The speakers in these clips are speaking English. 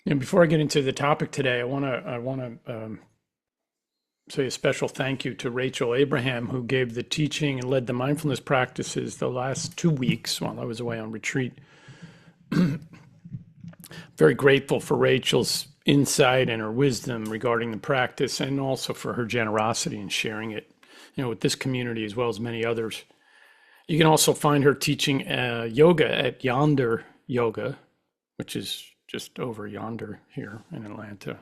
And before I get into the topic today, I want to say a special thank you to Rachel Abraham, who gave the teaching and led the mindfulness practices the last 2 weeks while I was away on retreat. Very grateful for Rachel's insight and her wisdom regarding the practice, and also for her generosity in sharing it, with this community as well as many others. You can also find her teaching yoga at Yonder Yoga, which is just over yonder here in Atlanta.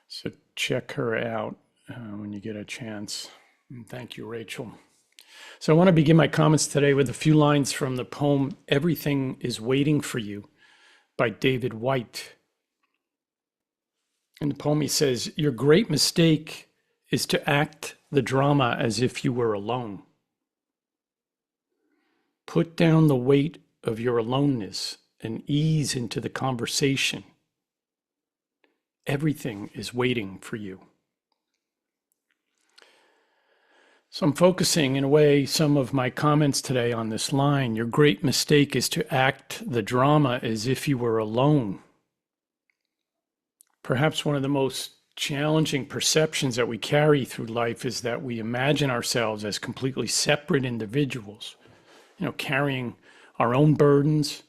So check her out when you get a chance. And thank you, Rachel. So I want to begin my comments today with a few lines from the poem Everything is Waiting for You by David Whyte. In the poem he says, "Your great mistake is to act the drama as if you were alone. Put down the weight of your aloneness and ease into the conversation. Everything is waiting for you." So I'm focusing, in a way, some of my comments today on this line. Your great mistake is to act the drama as if you were alone. Perhaps one of the most challenging perceptions that we carry through life is that we imagine ourselves as completely separate individuals, carrying our own burdens,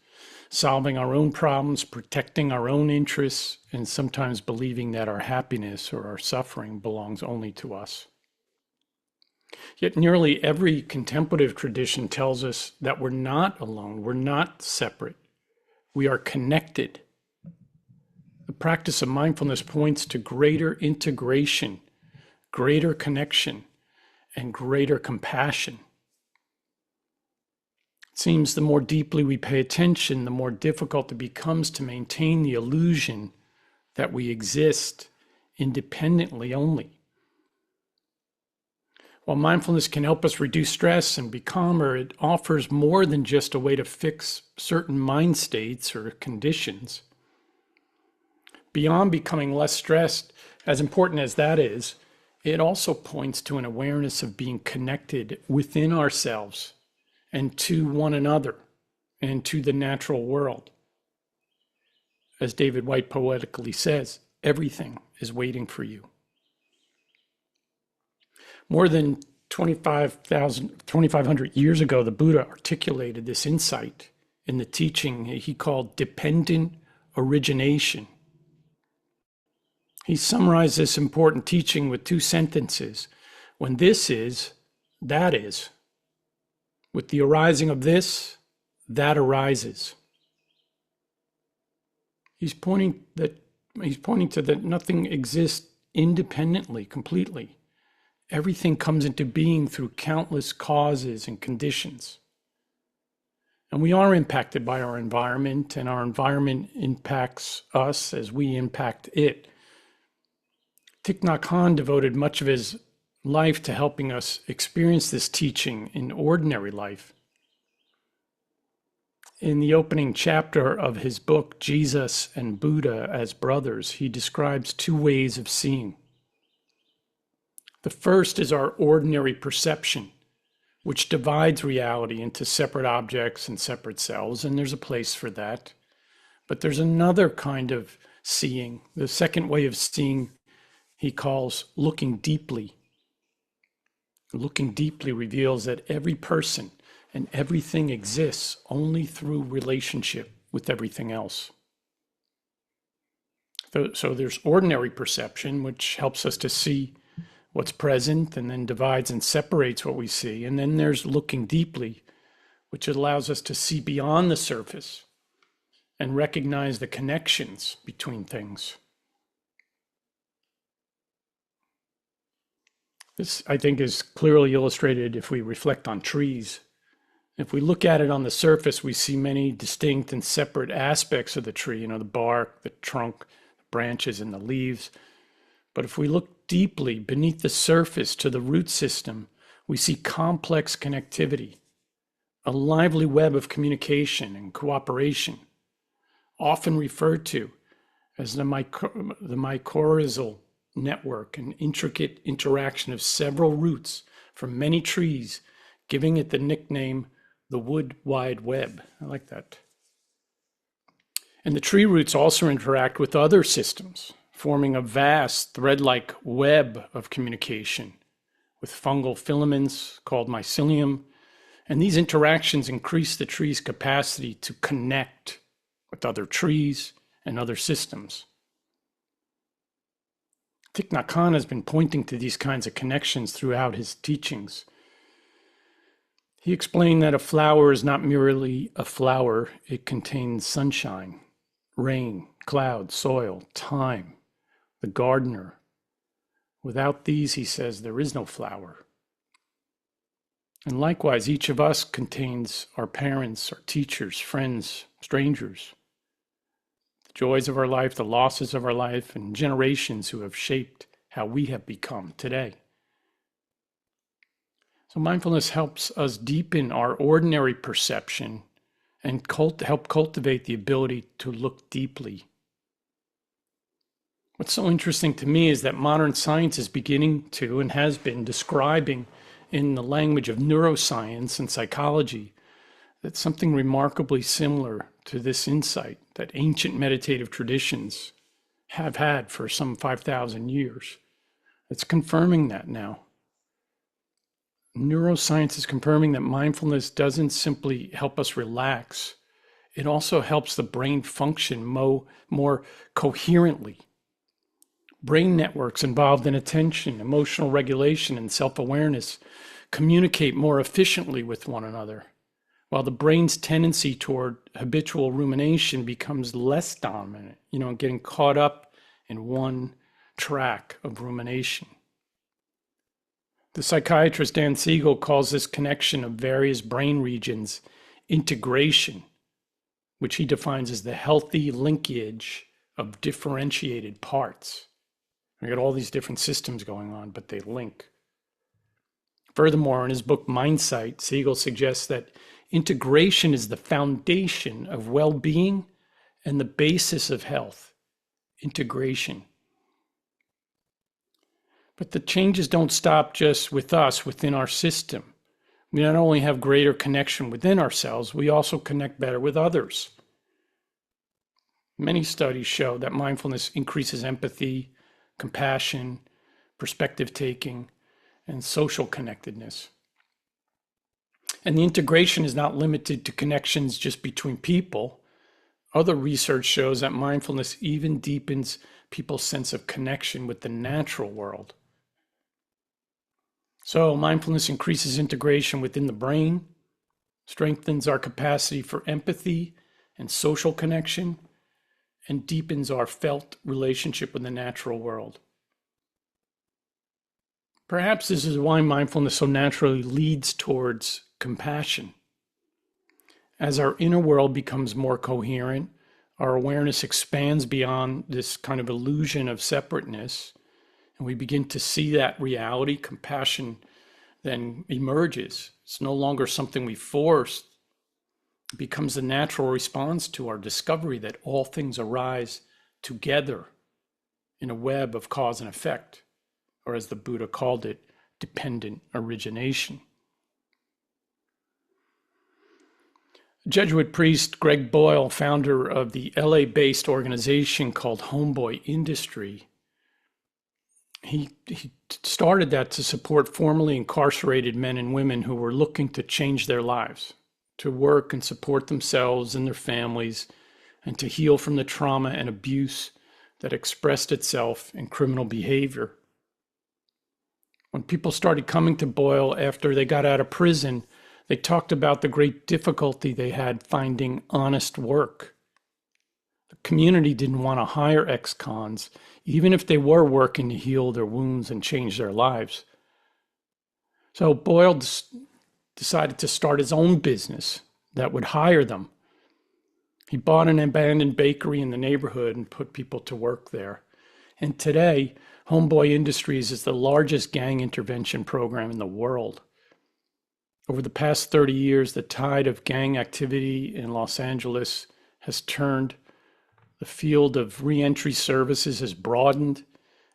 solving our own problems, protecting our own interests, and sometimes believing that our happiness or our suffering belongs only to us. Yet nearly every contemplative tradition tells us that we're not alone, we're not separate, we are connected. The practice of mindfulness points to greater integration, greater connection, and greater compassion. It seems the more deeply we pay attention, the more difficult it becomes to maintain the illusion that we exist independently only. While mindfulness can help us reduce stress and be calmer, it offers more than just a way to fix certain mind states or conditions. Beyond becoming less stressed, as important as that is, it also points to an awareness of being connected within ourselves and to one another and to the natural world. As David Whyte poetically says, everything is waiting for you. More than 2,500 years ago, the Buddha articulated this insight in the teaching he called dependent origination. He summarized this important teaching with 2 sentences. When this is, that is. With the arising of this, that arises. He's pointing to that nothing exists independently, completely. Everything comes into being through countless causes and conditions. And we are impacted by our environment, and our environment impacts us as we impact it. Thich Nhat Hanh devoted much of his life to helping us experience this teaching in ordinary life. In the opening chapter of his book, Jesus and Buddha as Brothers, he describes 2 ways of seeing. The first is our ordinary perception, which divides reality into separate objects and separate selves, and there's a place for that. But there's another kind of seeing. The second way of seeing he calls looking deeply. Looking deeply reveals that every person and everything exists only through relationship with everything else. So there's ordinary perception, which helps us to see what's present and then divides and separates what we see. And then there's looking deeply, which allows us to see beyond the surface and recognize the connections between things. This, I think, is clearly illustrated if we reflect on trees. If we look at it on the surface, we see many distinct and separate aspects of the tree, the bark, the trunk, the branches, and the leaves. But if we look deeply beneath the surface to the root system, we see complex connectivity, a lively web of communication and cooperation, often referred to as the mycorrhizal network, an intricate interaction of several roots from many trees, giving it the nickname the Wood Wide Web. I like that. And the tree roots also interact with other systems, forming a vast thread-like web of communication with fungal filaments called mycelium. And these interactions increase the tree's capacity to connect with other trees and other systems. Thich Nhat Hanh has been pointing to these kinds of connections throughout his teachings. He explained that a flower is not merely a flower, it contains sunshine, rain, clouds, soil, time, the gardener. Without these, he says, there is no flower. And likewise, each of us contains our parents, our teachers, friends, strangers, the joys of our life, the losses of our life, and generations who have shaped how we have become today. So mindfulness helps us deepen our ordinary perception and help cultivate the ability to look deeply. What's so interesting to me is that modern science is beginning to and has been describing in the language of neuroscience and psychology that something remarkably similar to this insight that ancient meditative traditions have had for some 5,000 years. It's confirming that now. Neuroscience is confirming that mindfulness doesn't simply help us relax, it also helps the brain function more coherently. Brain networks involved in attention, emotional regulation, and self-awareness communicate more efficiently with one another, while the brain's tendency toward habitual rumination becomes less dominant, getting caught up in one track of rumination. The psychiatrist Dan Siegel calls this connection of various brain regions integration, which he defines as the healthy linkage of differentiated parts. We got all these different systems going on, but they link. Furthermore, in his book Mindsight, Siegel suggests that integration is the foundation of well-being and the basis of health. Integration. But the changes don't stop just with us within our system. We not only have greater connection within ourselves, we also connect better with others. Many studies show that mindfulness increases empathy, compassion, perspective taking, and social connectedness. And the integration is not limited to connections just between people. Other research shows that mindfulness even deepens people's sense of connection with the natural world. So mindfulness increases integration within the brain, strengthens our capacity for empathy and social connection, and deepens our felt relationship with the natural world. Perhaps this is why mindfulness so naturally leads towards compassion. As our inner world becomes more coherent, our awareness expands beyond this kind of illusion of separateness, and we begin to see that reality. Compassion then emerges. It's no longer something we force. It becomes the natural response to our discovery that all things arise together in a web of cause and effect, or as the Buddha called it, dependent origination. Jesuit priest Greg Boyle, founder of the LA-based organization called Homeboy Industry, he started that to support formerly incarcerated men and women who were looking to change their lives, to work and support themselves and their families, and to heal from the trauma and abuse that expressed itself in criminal behavior. When people started coming to Boyle after they got out of prison, they talked about the great difficulty they had finding honest work. The community didn't want to hire ex-cons, even if they were working to heal their wounds and change their lives. So Boyle decided to start his own business that would hire them. He bought an abandoned bakery in the neighborhood and put people to work there. And today, Homeboy Industries is the largest gang intervention program in the world. Over the past 30 years, the tide of gang activity in Los Angeles has turned. The field of reentry services has broadened,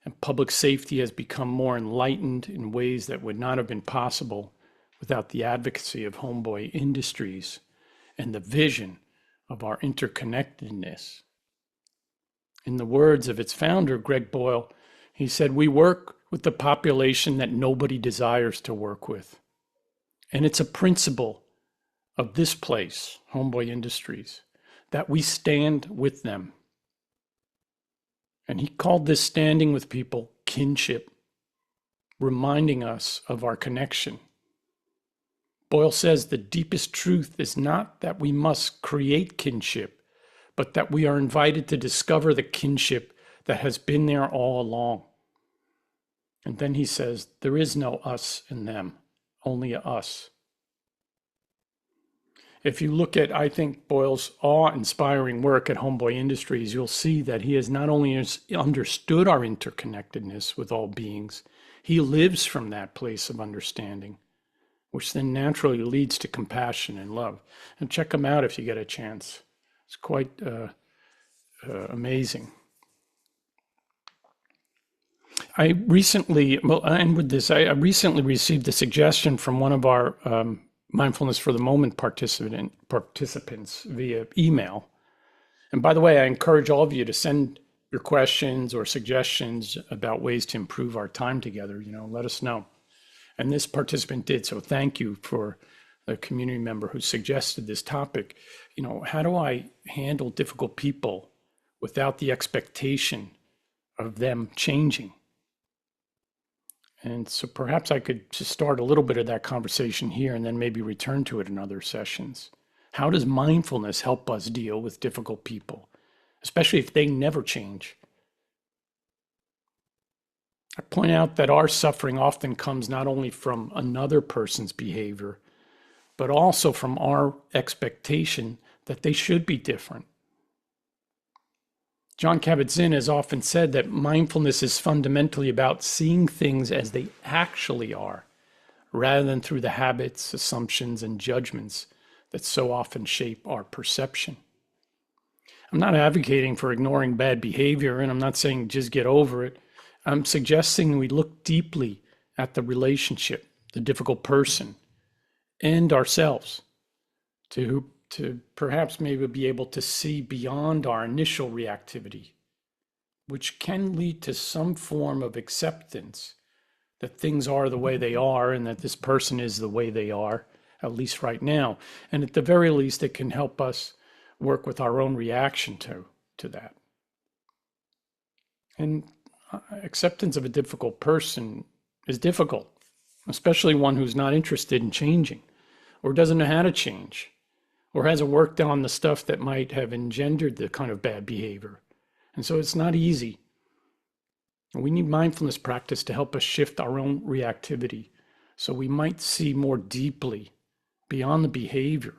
and public safety has become more enlightened in ways that would not have been possible without the advocacy of Homeboy Industries and the vision of our interconnectedness. In the words of its founder, Greg Boyle, he said, "We work with the population that nobody desires to work with. And it's a principle of this place, Homeboy Industries, that we stand with them." And he called this standing with people kinship, reminding us of our connection. Boyle says the deepest truth is not that we must create kinship, but that we are invited to discover the kinship that has been there all along. And then he says, there is no us and them, only a us. If you look at, I think, Boyle's awe-inspiring work at Homeboy Industries, you'll see that he has not only understood our interconnectedness with all beings, he lives from that place of understanding, which then naturally leads to compassion and love. And check him out if you get a chance. It's quite amazing. I recently received a suggestion from one of our Mindfulness for the Moment participants via email. And by the way, I encourage all of you to send your questions or suggestions about ways to improve our time together. Let us know. And this participant did, so thank you for the community member who suggested this topic. How do I handle difficult people without the expectation of them changing? And so perhaps I could just start a little bit of that conversation here and then maybe return to it in other sessions. How does mindfulness help us deal with difficult people, especially if they never change? I point out that our suffering often comes not only from another person's behavior, but also from our expectation that they should be different. Jon Kabat-Zinn has often said that mindfulness is fundamentally about seeing things as they actually are, rather than through the habits, assumptions, and judgments that so often shape our perception. I'm not advocating for ignoring bad behavior, and I'm not saying just get over it. I'm suggesting we look deeply at the relationship, the difficult person, and ourselves to perhaps maybe be able to see beyond our initial reactivity, which can lead to some form of acceptance that things are the way they are and that this person is the way they are, at least right now. And at the very least, it can help us work with our own reaction to that. And acceptance of a difficult person is difficult, especially one who's not interested in changing or doesn't know how to change, or hasn't worked on the stuff that might have engendered the kind of bad behavior. And so it's not easy. We need mindfulness practice to help us shift our own reactivity so we might see more deeply beyond the behavior.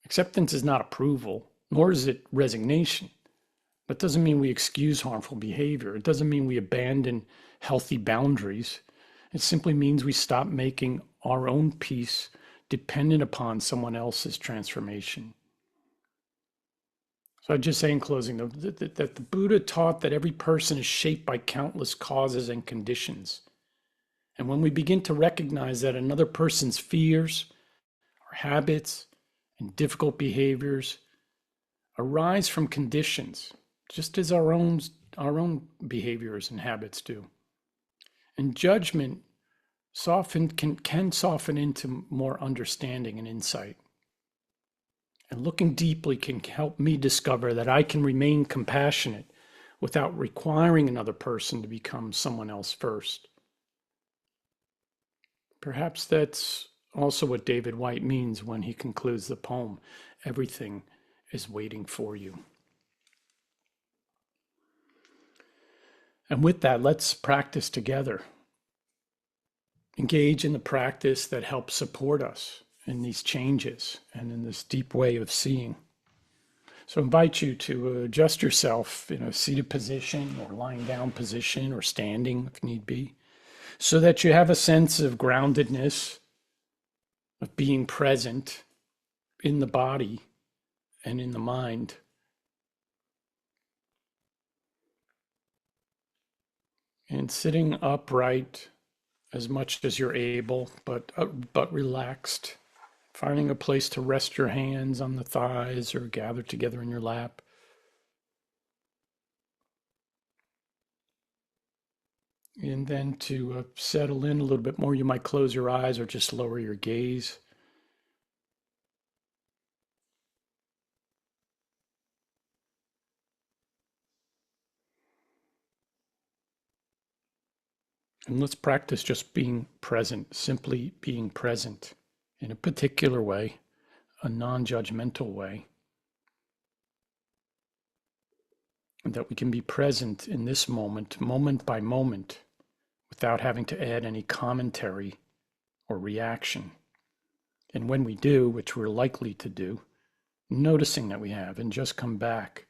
Acceptance is not approval, nor is it resignation. That doesn't mean we excuse harmful behavior. It doesn't mean we abandon healthy boundaries. It simply means we stop making our own peace dependent upon someone else's transformation. So I'd just say in closing that the Buddha taught that every person is shaped by countless causes and conditions. And when we begin to recognize that another person's fears, or habits, and difficult behaviors arise from conditions, just as our own behaviors and habits do. And judgment can soften into more understanding and insight. And looking deeply can help me discover that I can remain compassionate without requiring another person to become someone else first. Perhaps that's also what David Whyte means when he concludes the poem, "Everything is waiting for you." And with that, let's practice together. Engage in the practice that helps support us in these changes and in this deep way of seeing. So I invite you to adjust yourself in a seated position or lying down position or standing if need be, so that you have a sense of groundedness, of being present in the body and in the mind. And sitting upright as much as you're able, but relaxed Finding a place to rest your hands on the thighs or gather together in your lap. And then to settle in a little bit more, you might close your eyes or just lower your gaze. And let's practice just being present, simply being present in a particular way, a non-judgmental way. And that we can be present in this moment, moment by moment, without having to add any commentary or reaction. And when we do, which we're likely to do, noticing that we have and just come back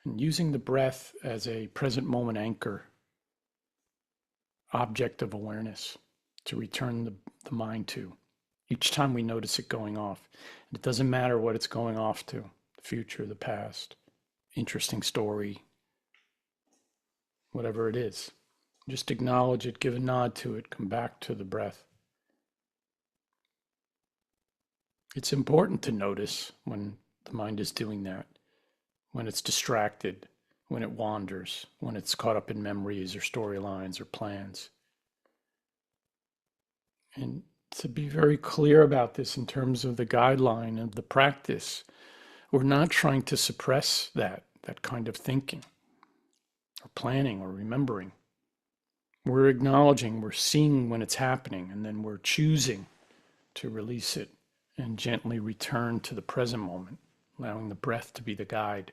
and using the breath as a present moment anchor, object of awareness to return the mind to each time we notice it going off. And it doesn't matter what it's going off to, the future, the past, interesting story, whatever it is. Just acknowledge it, give a nod to it, come back to the breath. It's important to notice when the mind is doing that, when it's distracted, when it wanders, when it's caught up in memories or storylines or plans. And to be very clear about this in terms of the guideline of the practice, we're not trying to suppress that kind of thinking or planning or remembering. We're acknowledging, we're seeing when it's happening, and then we're choosing to release it and gently return to the present moment, allowing the breath to be the guide.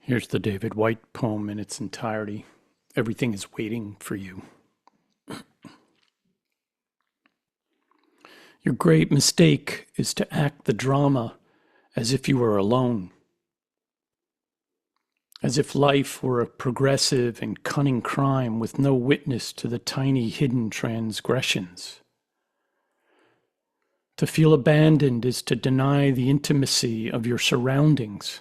Here's the David Whyte poem in its entirety. Everything is waiting for you. Your great mistake is to act the drama as if you were alone, as if life were a progressive and cunning crime with no witness to the tiny hidden transgressions. To feel abandoned is to deny the intimacy of your surroundings.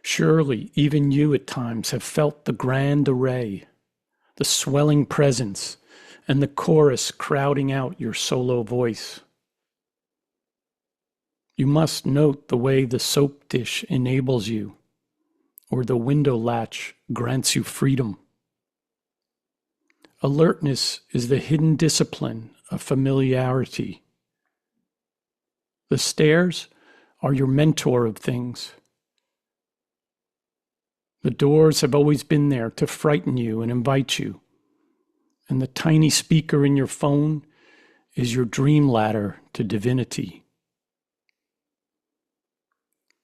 Surely, even you at times have felt the grand array, the swelling presence, and the chorus crowding out your solo voice. You must note the way the soap dish enables you, or the window latch grants you freedom. Alertness is the hidden discipline of familiarity. The stairs are your mentor of things. The doors have always been there to frighten you and invite you. And the tiny speaker in your phone is your dream ladder to divinity.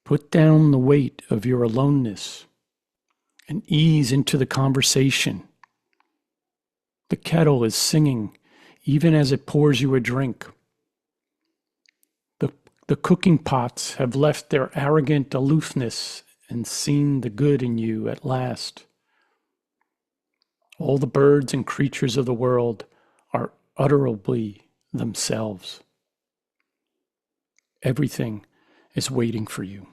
Put down the weight of your aloneness and ease into the conversation. The kettle is singing even as it pours you a drink. The cooking pots have left their arrogant aloofness and seen the good in you at last. All the birds and creatures of the world are utterably themselves. Everything is waiting for you.